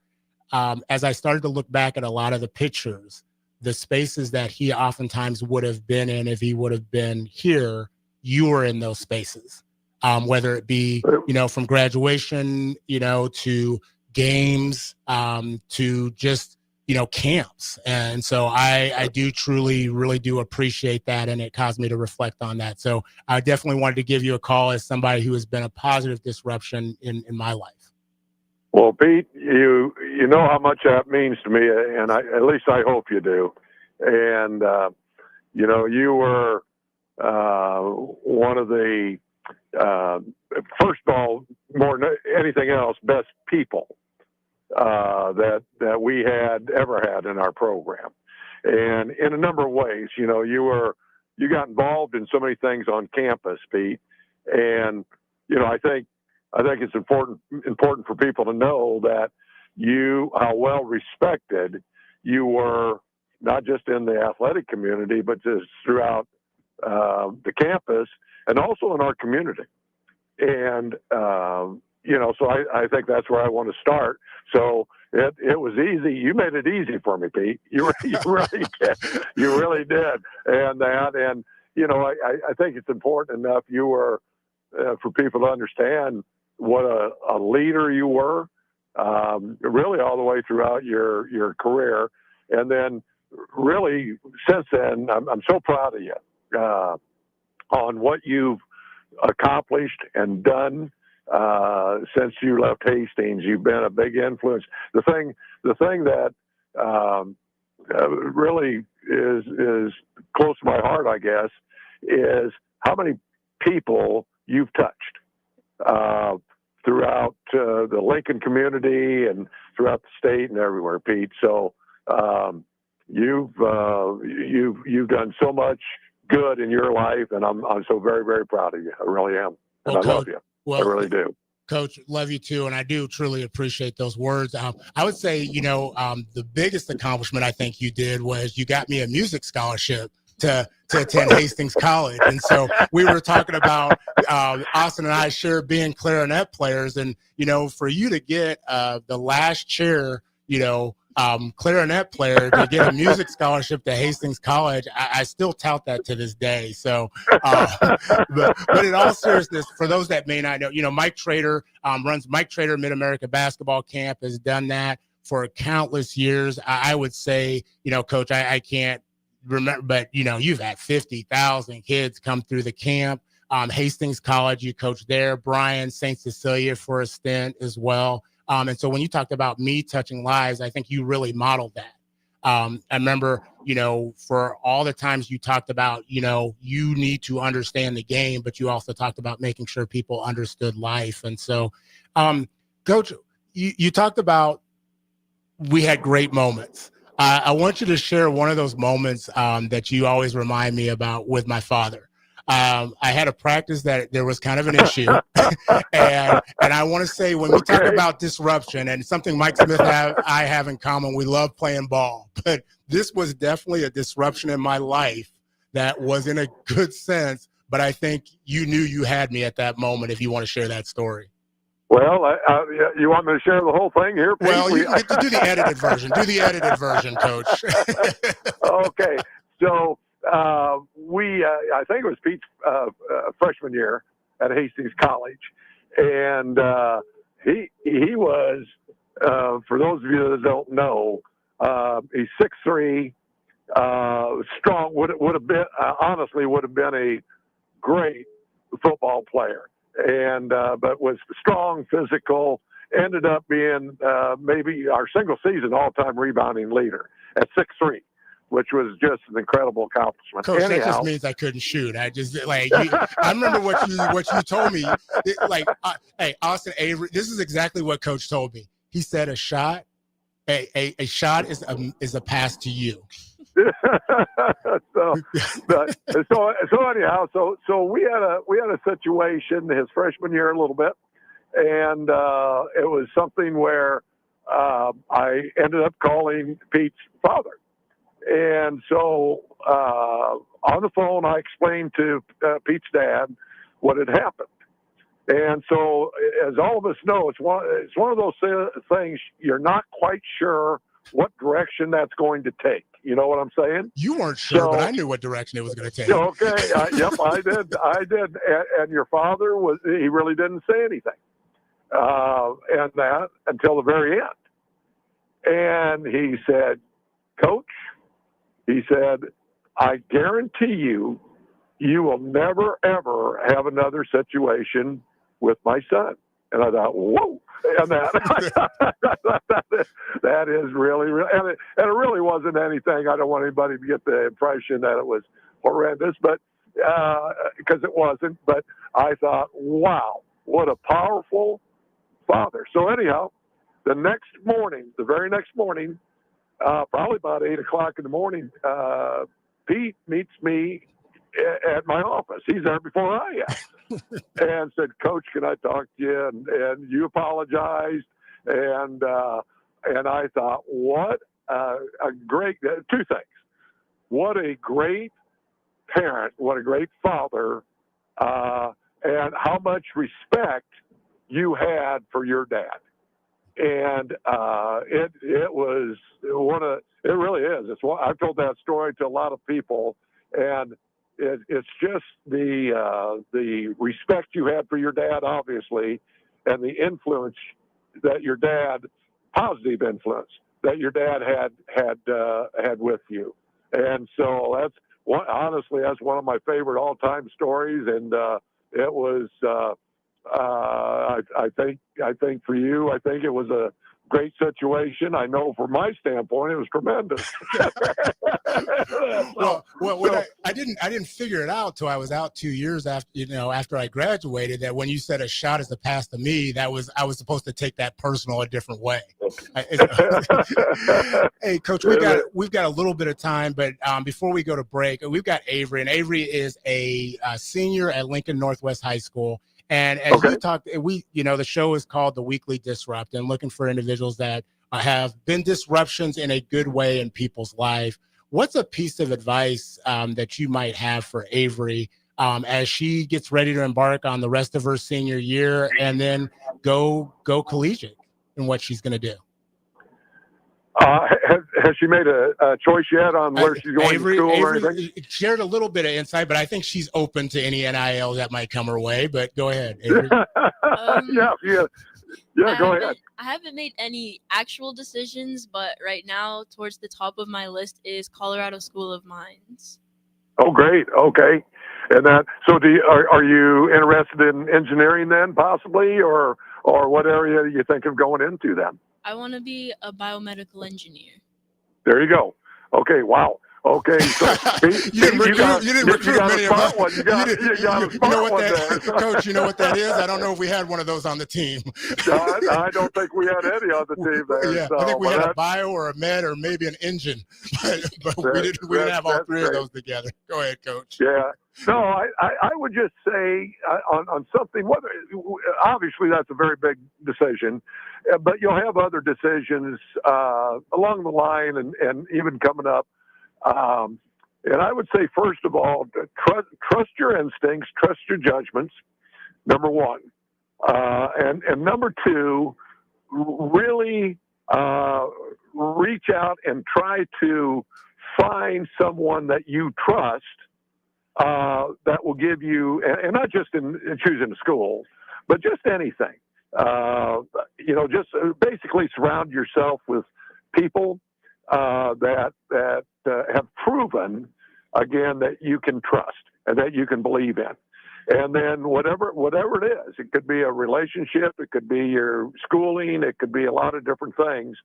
as I started to look back at a lot of the pictures, the spaces that he oftentimes would have been in if he would have been here, you were in those spaces, whether it be, from graduation, to games, to just, camps. And so I do truly, really do appreciate that. And it caused me to reflect on that. So I definitely wanted to give you a call as somebody who has been a positive disruption in my life. Well, Pete, you know how much that means to me, and at least I hope you do. And, you were one of the, first of all, more than anything else, best people that we had ever had in our program. And in a number of ways, you got involved in so many things on campus, Pete. And, I think it's important for people to know that how well respected you were, not just in the athletic community, but just throughout the campus and also in our community. And, so I think that's where I want to start. So it was easy. You made it easy for me, Pete. You really did. You really did. And I think it's important enough you were, for people to understand what a leader you were, really all the way throughout your career. And then really since then, I'm so proud of you on what you've accomplished and done since you left Hastings. You've been a big influence. The thing that really is close to my heart, I guess, is how many people you've touched throughout the Lincoln community and throughout the state and everywhere, Pete. So you've done so much good in your life, and I'm so very, very proud of you. I really am, and I love you. I really do. Coach, love you too, and I do truly appreciate those words. I would say, the biggest accomplishment I think you did was you got me a music scholarship to attend Hastings College. And so we were talking about Austin and I share being clarinet players, and for you to get the last chair, clarinet player to get a music scholarship to Hastings College, I still tout that to this day. So, but in all seriousness, for those that may not know, Mike Trader runs Mike Trader Mid-America Basketball Camp, has done that for countless years. I would say, Coach, I can't remember, but you've had 50,000 kids come through the camp. Hastings College, you coached there. Brian, St. Cecilia for a stint as well. And so when you talked about me touching lives, I think you really modeled that. I remember, for all the times you talked about, you need to understand the game, but you also talked about making sure people understood life. And so, Coach, you talked about we had great moments. I want you to share one of those moments that you always remind me about with my father. I had a practice that there was kind of an issue. and I want to say, when we talk about disruption, and something Mike Smith I have in common, we love playing ball. But this was definitely a disruption in my life that was in a good sense. But I think you knew you had me at that moment, if you want to share that story. Well, you want me to share the whole thing here, Pete? Well, you get to do the edited version. Do the edited version, Coach. Okay. So I think it was Pete's freshman year at Hastings College. And he was, for those of you that don't know, he's 6'3", strong, would have been, honestly, would have been a great football player. And but was strong, physical, ended up being maybe our single season all-time rebounding leader at 6'3", which was just an incredible accomplishment. Coach, Anyhow, that just means I couldn't shoot. I just I remember what you told me. Hey, Austin Avery, this is exactly what Coach told me. He said a shot is a pass to you. so anyhow, so we had a situation his freshman year a little bit, and it was something where I ended up calling Pete's father, and so on the phone I explained to Pete's dad what had happened. And so, as all of us know, it's one of those things you're not quite sure what direction that's going to take. You know what I'm saying? You weren't sure, but I knew what direction it was going to take. Okay, yep, I did. And your father he really didn't say anything, and that until the very end. And he said, "Coach," he said, "I guarantee you, you will never ever have another situation with my son." And I thought, whoa, and that is really, and it really wasn't anything. I don't want anybody to get the impression that it was horrendous, but because it wasn't. But I thought, wow, what a powerful father. So anyhow, the very next morning, probably about 8:00 in the morning, Pete meets me at my office. He's there before I am. And said, "Coach, can I talk to you?" And you apologized. And I thought, what a great, two things. What a great parent, what a great father, and how much respect you had for your dad. And it was it really is. I've told that story to a lot of people, and it's just the respect you had for your dad, obviously, and the influence that your dad, positive influence that your dad had with you. And so that's one of my favorite all-time stories. And it was, I think for you, I think it was a great situation. I know from my standpoint, it was tremendous. I didn't figure it out till I was out 2 years after I graduated, that when you said a shot is a pass to me, I was supposed to take that personal a different way. Hey, Coach, we've got a little bit of time, but before we go to break, we've got Avery, and Avery is a senior at Lincoln Northwest High School. And as you talked, the show is called The Weekly Disrupt, and looking for individuals that have been disruptions in a good way in people's life. What's a piece of advice that you might have for Avery as she gets ready to embark on the rest of her senior year and then go collegiate in what she's going to do? Has she made a choice yet on where she's going to school or anything? Shared a little bit of insight, but I think she's open to any NIL that might come her way. But go ahead, Avery. Go ahead. I haven't made any actual decisions, but right now, towards the top of my list is Colorado School of Mines. Oh, great. Okay. And so are you interested in engineering then, possibly, or what area do you think of going into then? I want to be a biomedical engineer. There you go. Okay. Wow. Okay. So you didn't recruit many of us. Coach, you know what that is? I don't know if we had one of those on the team. I don't think we had any on the team there. Yeah, so, I think we had a bio or a med or maybe an engine, but we didn't have all three of those together. Go ahead, Coach. Yeah. No, I would just say on something, obviously that's a very big decision, but you'll have other decisions along the line and even coming up. And I would say, first of all, trust your instincts, trust your judgments, number one. And number two, really reach out and try to find someone that you trust that will give you, and not just in choosing a school, but just anything. Just basically surround yourself with people that have proven, again, that you can trust and that you can believe in. And then whatever it is, it could be a relationship, it could be your schooling, it could be a lot of different things.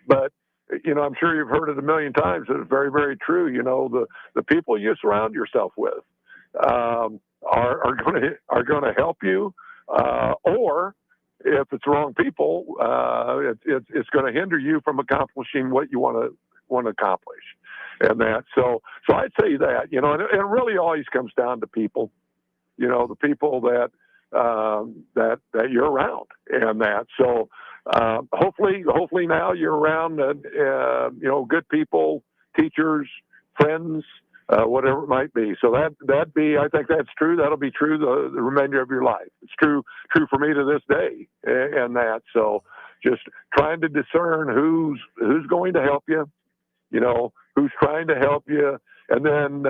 But I'm sure you've heard it a million times. It's very, very true. The people you surround yourself with are going to help you, or if it's the wrong people, it's going to hinder you from accomplishing what you want to accomplish. And that, so I'd say that, and it really always comes down to people, the people that you're around, and that. So hopefully now you're around, good people, teachers, friends, whatever it might be. So I think that's true. That'll be true the remainder of your life. It's true for me to this day, and that. So just trying to discern who's going to help you, who's trying to help you, and then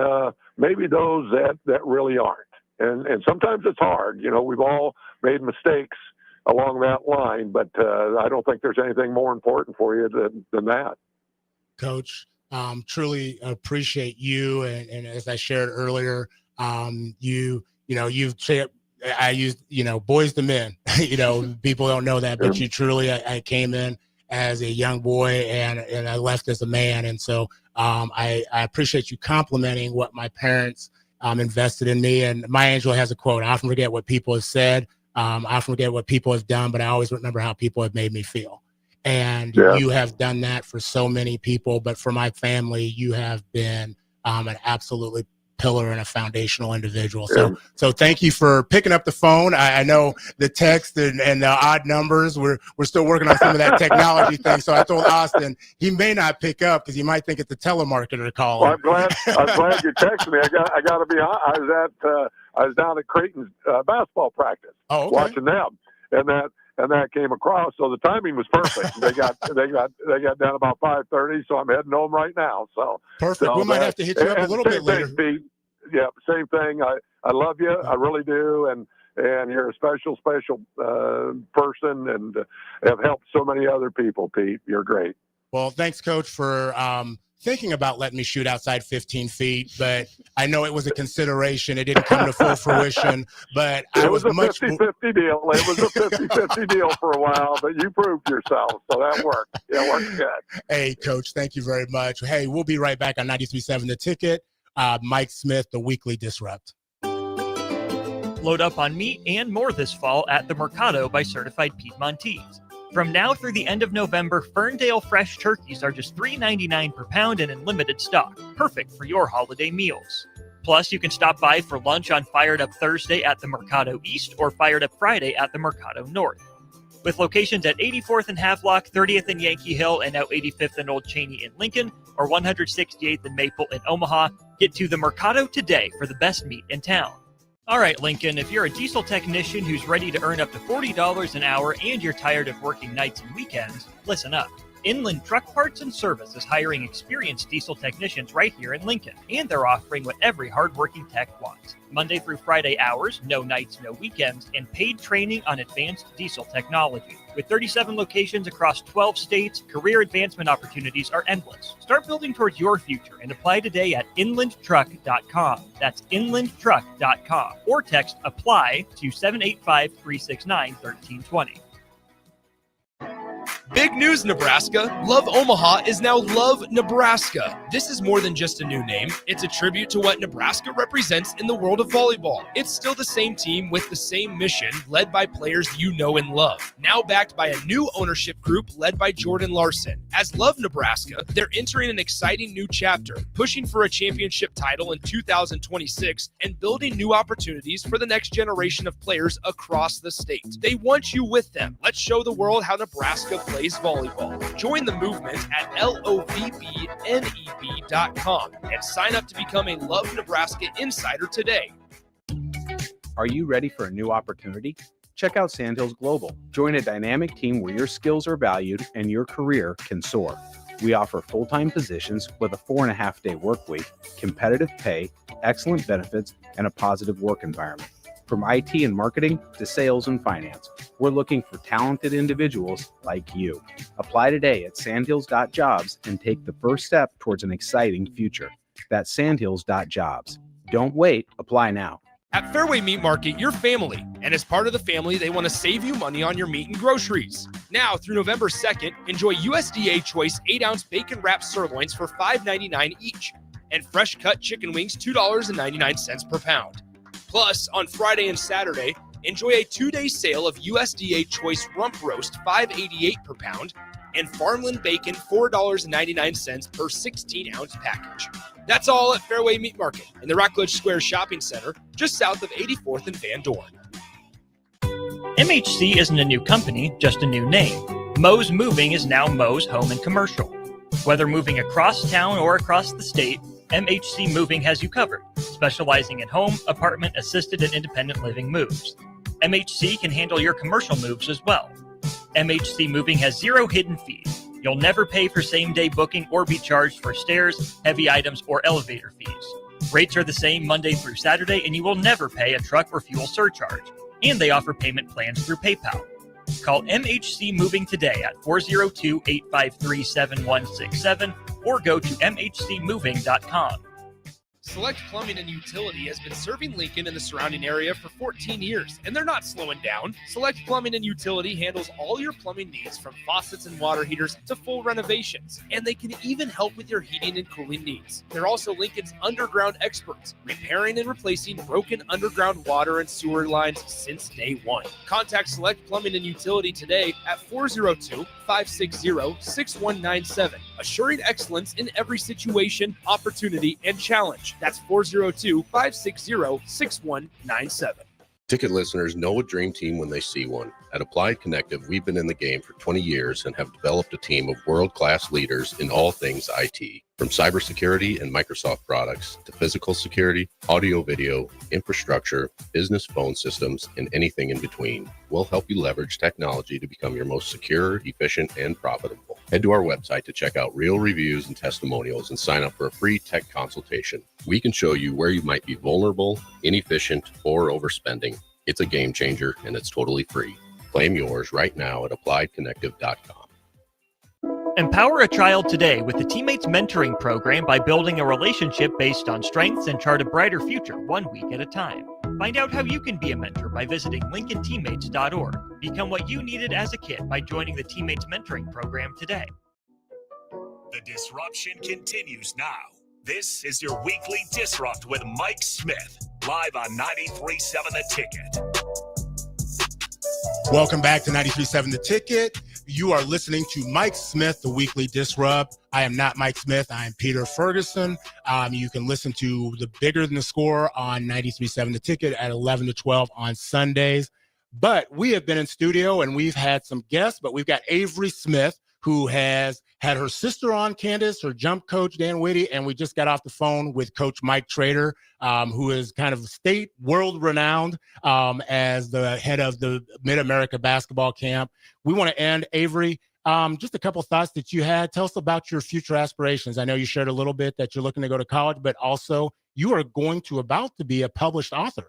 maybe those that really aren't. And sometimes it's hard. We've all made mistakes along that line, but I don't think there's anything more important for you than that. Coach, truly appreciate you. And as I shared earlier, you've shared, I used, boys to men, people don't know that, but you truly, I came in as a young boy and I left as a man. And so I appreciate you complimenting what my parents invested in me. And Maya Angelou has a quote: I often forget what people have said. I often forget what people have done, but I always remember how people have made me feel. And you have done that for so many people, but for my family, you have been an absolutely pillar and a foundational individual. So thank you for picking up the phone. I know the text and the odd numbers, we're still working on some of that technology thing. So I told Austin he may not pick up because he might think it's a telemarketer calling. Well, I'm glad you texted me. I got to be honest. I was down at Creighton's basketball practice, watching them, and that came across. So the timing was perfect. They got down about 5:30. So I'm heading home right now. So perfect. So we might have to hit you up a little bit later. Yeah, same thing. I love you. I really do. And you're a special person, and have helped so many other people, Pete. You're great. Well, thanks, Coach, for thinking about letting me shoot outside 15 feet, but I know it was a consideration. It didn't come to full fruition, but it was a 50-50 deal. It was a 50-50 deal for a while, but you proved yourself, so that worked. Yeah, it worked good. Hey, Coach, thank you very much. Hey, we'll be right back on 93.7 The Ticket. Mike Smith, the Weekly Disrupt. Load up on meat and more this fall at the Mercado by Certified Piedmontese. From now through the end of November, Ferndale fresh turkeys are just $3.99 per pound and in limited stock, perfect for your holiday meals. Plus, you can stop by for lunch on Fired Up Thursday at the Mercado East or Fired Up Friday at the Mercado North. With locations at 84th and Havelock, 30th and Yankee Hill, and now 85th and Old Cheney in Lincoln, or 168th and Maple in Omaha, get to the Mercado today for the best meat in town. All right, Lincoln, if you're a diesel technician who's ready to earn up to $40 an hour and you're tired of working nights and weekends, listen up. Inland Truck Parts and Service is hiring experienced diesel technicians right here in Lincoln, and they're offering what every hardworking tech wants. Monday through Friday hours, no nights, no weekends, and paid training on advanced diesel technology. With 37 locations across 12 states, career advancement opportunities are endless. Start building towards your future and apply today at inlandtruck.com. That's inlandtruck.com. Or text APPLY to 785-369-1320. Big news, Nebraska. Love Omaha is now Love Nebraska. This is more than just a new name. It's a tribute to what Nebraska represents in the world of volleyball. It's still the same team with the same mission, led by players you know and love. Now backed by a new ownership group led by Jordan Larson. As Love Nebraska, they're entering an exciting new chapter, pushing for a championship title in 2026 and building new opportunities for the next generation of players across the state. They want you with them. Let's show the world how Nebraska plays volleyball. Join the movement at lovneb.com and sign up to become a Love Nebraska Insider today. Are you ready for a new opportunity? Check out Sandhills Global. Join a dynamic team where your skills are valued and your career can soar. We offer full-time positions with a 4.5-day work week, competitive pay, excellent benefits, and a positive work environment. From IT and marketing to sales and finance, we're looking for talented individuals like you. Apply today at sandhills.jobs and take the first step towards an exciting future. That's sandhills.jobs. Don't wait, apply now. At Fairway Meat Market, you're family, and as part of the family, they want to save you money on your meat and groceries. Now through November 2nd, enjoy USDA Choice 8-ounce bacon wrapped sirloins for $5.99 each, and fresh cut chicken wings $2.99 per pound. Plus, on Friday and Saturday, enjoy a 2-day sale of USDA Choice rump roast $5.88 per pound and farmland bacon $4.99 per 16-ounce package. That's all at Fairway Meat Market in the Rockledge Square Shopping Center, just south of 84th and Van Dorn. MHC isn't a new company, just a new name. Mo's Moving is now Mo's Home and Commercial. Whether moving across town or across the state, MHC Moving has you covered, specializing in home, apartment, assisted, and independent living moves. MHC can handle your commercial moves as well. MHC Moving has 0 hidden fees. You'll never pay for same-day booking or be charged for stairs, heavy items, or elevator fees. Rates are the same Monday through Saturday, and you will never pay a truck or fuel surcharge. And they offer payment plans through PayPal. Call MHC Moving today at 402-853-7167 or go to mhcmoving.com. Select Plumbing and Utility has been serving Lincoln and the surrounding area for 14 years, and they're not slowing down. Select Plumbing and Utility handles all your plumbing needs, from faucets and water heaters to full renovations, and they can even help with your heating and cooling needs. They're also Lincoln's underground experts, repairing and replacing broken underground water and sewer lines since day one. Contact Select Plumbing and Utility today at 402-560-6197, assuring excellence in every situation, opportunity, and challenge. That's 402-560-6197. Ticket listeners know a dream team when they see one. At Applied Connective, we've been in the game for 20 years and have developed a team of world-class leaders in all things IT. From cybersecurity and Microsoft products to physical security, audio-video, infrastructure, business phone systems, and anything in between, we'll help you leverage technology to become your most secure, efficient, and profitable. Head to our website to check out real reviews and testimonials and sign up for a free tech consultation. We can show you where you might be vulnerable, inefficient, or overspending. It's a game changer, and it's totally free. Claim yours right now at appliedconnective.com. Empower a child today with the Teammates Mentoring Program by building a relationship based on strengths and chart a brighter future 1 week at a time. Find out how you can be a mentor by visiting lincolnteammates.org. Become what you needed as a kid by joining the Teammates Mentoring Program today. The disruption continues now. This is your weekly Disrupt with Mike Smith, live on 93.7 The Ticket. Welcome back to 93.7 The Ticket. You are listening to Mike Smith, the weekly Disrupt. I am not Mike Smith. I am Peter Ferguson. You can listen to the Bigger Than the Score on 93.7 The Ticket at 11 to 12 on Sundays. But we have been in studio and we've had some guests, but we've got Avery Smith, who has had her sister on, Candace, her jump coach, Dan Whitty, and we just got off the phone with Coach Mike Trader, who is kind of state world-renowned as the head of the Mid-America basketball camp. We want to end, Avery, just a couple thoughts that you had. Tell us about your future aspirations. I know you shared a little bit that you're looking to go to college, but also you are about to be a published author.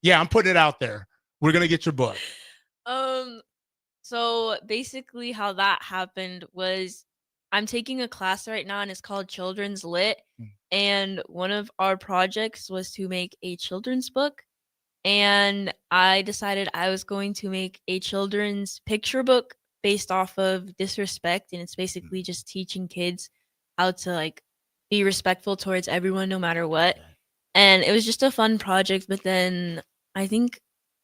Yeah, I'm putting it out there. We're going to get your book. So basically how that happened was I'm taking a class right now and it's called Children's Lit. And one of our projects was to make a children's book. And I decided I was going to make a children's picture book based off of disrespect. And it's basically just teaching kids how to be respectful towards everyone, no matter what. And it was just a fun project. But then I think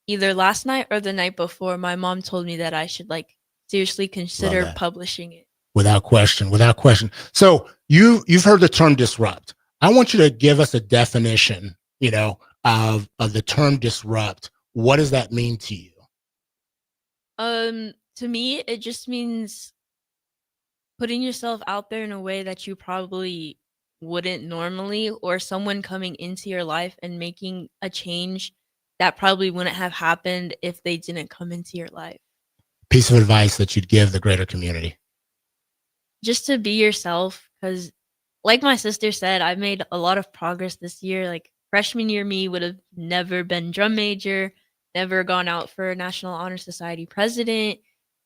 either last night or the night before, my mom told me that I should seriously consider publishing it. Without question. So you've heard the term disrupt. I want you to give us a definition, of the term disrupt. What does that mean to you? To me, it just means putting yourself out there in a way that you probably wouldn't normally, or someone coming into your life and making a change that probably wouldn't have happened if they didn't come into your life. Piece of advice that you'd give the greater community. Just to be yourself, because like my sister said, I've made a lot of progress this year. Freshman year me would have never been drum major, never gone out for National Honor Society president,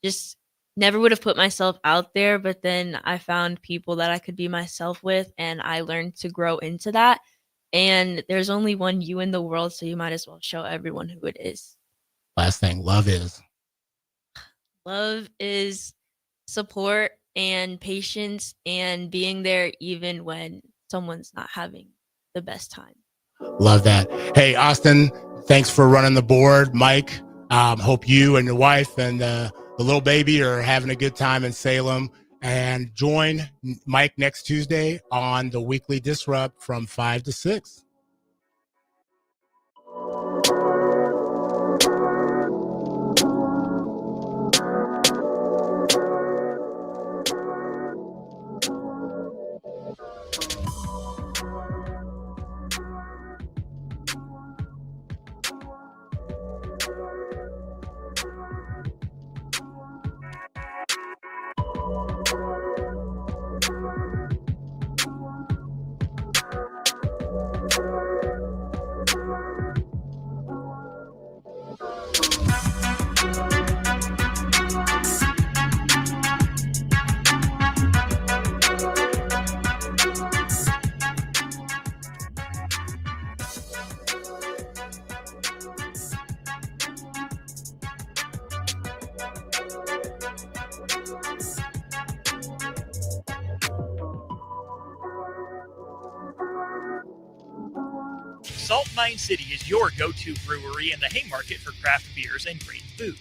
just never would have put myself out there. But then I found people that I could be myself with, and I learned to grow into that. And there's only one you in the world, so you might as well show everyone who it is. Last thing, love is. Love is support and patience and being there even when someone's not having the best time. Love that. Hey, Austin, thanks for running the board. Mike, hope you and your wife and the little baby are having a good time in Salem. And join Mike next Tuesday on the Weekly Disrupt from 5 to 6. Salt Mine City is your go-to brewery in the Haymarket for craft beers and great food.